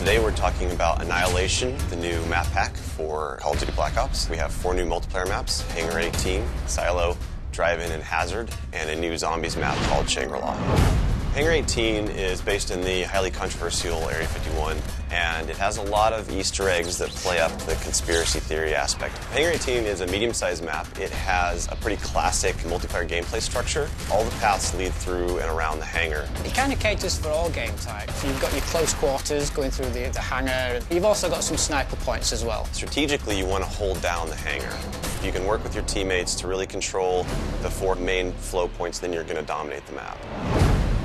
Today we're talking about Annihilation, the new map pack for Call of Duty Black Ops. We have 4 new multiplayer maps: Hangar 18, Silo, Drive-In, and Hazard, and a new zombies map called Shangri-La. Hangar 18 is based in the highly controversial Area 51, and it has a lot of Easter eggs that play up the conspiracy theory aspect. Hangar 18 is a medium-sized map. It has a pretty classic multiplayer gameplay structure. All the paths lead through and around the hangar. It kind of caters for all game types. You've got your close quarters going through the hangar. You've also got some sniper points as well. Strategically, you want to hold down the hangar. If you can work with your teammates to really control the 4 main flow points, then you're going to dominate the map.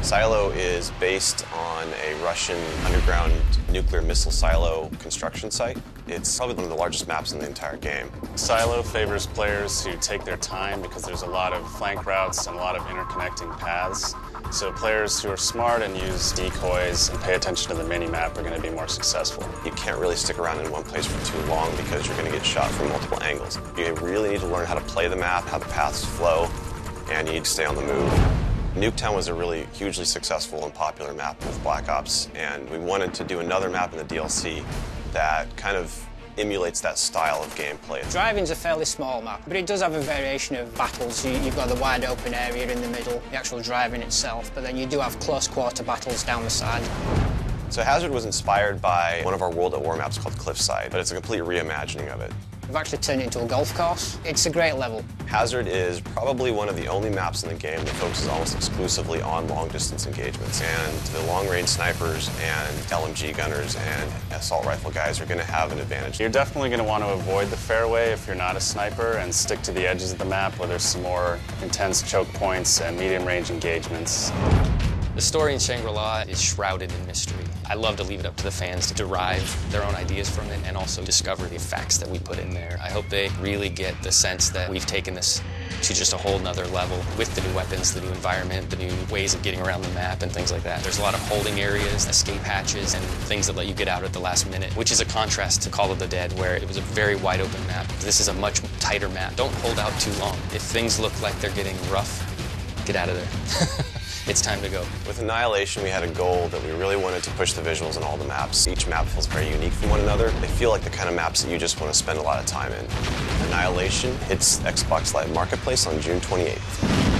Silo is based on a Russian underground nuclear missile silo construction site. It's probably one of the largest maps in the entire game. Silo favors players who take their time because there's a lot of flank routes and a lot of interconnecting paths. So players who are smart and use decoys and pay attention to the mini-map are going to be more successful. You can't really stick around in one place for too long because you're going to get shot from multiple angles. You really need to learn how to play the map, how the paths flow, and you need to stay on the move. Nuketown was a really hugely successful and popular map with Black Ops, and we wanted to do another map in the DLC that kind of emulates that style of gameplay. Drive-In's a fairly small map, but it does have a variation of battles. You've got the wide open area in the middle, the actual Drive-In itself, but then you do have close quarter battles down the side. So Hazard was inspired by one of our World at War maps called Cliffside, but it's a complete reimagining of it. We've actually turned it into a golf course. It's a great level. Hazard is probably one of the only maps in the game that focuses almost exclusively on long-distance engagements, and the long-range snipers and LMG gunners and assault rifle guys are going to have an advantage. You're definitely going to want to avoid the fairway if you're not a sniper and stick to the edges of the map where there's some more intense choke points and medium-range engagements. The story in Shangri-La is shrouded in mystery. I love to leave it up to the fans to derive their own ideas from it and also discover the facts that we put in there. I hope they really get the sense that we've taken this to just a whole nother level with the new weapons, the new environment, the new ways of getting around the map and things like that. There's a lot of holding areas, escape hatches, and things that let you get out at the last minute, which is a contrast to Call of the Dead, where it was a very wide open map. This is a much tighter map. Don't hold out too long. If things look like they're getting rough, get out of there. It's time to go. With Annihilation, we had a goal that we really wanted to push the visuals in all the maps. Each map feels very unique from one another. They feel like the kind of maps that you just want to spend a lot of time in. Annihilation hits Xbox Live Marketplace on June 28th.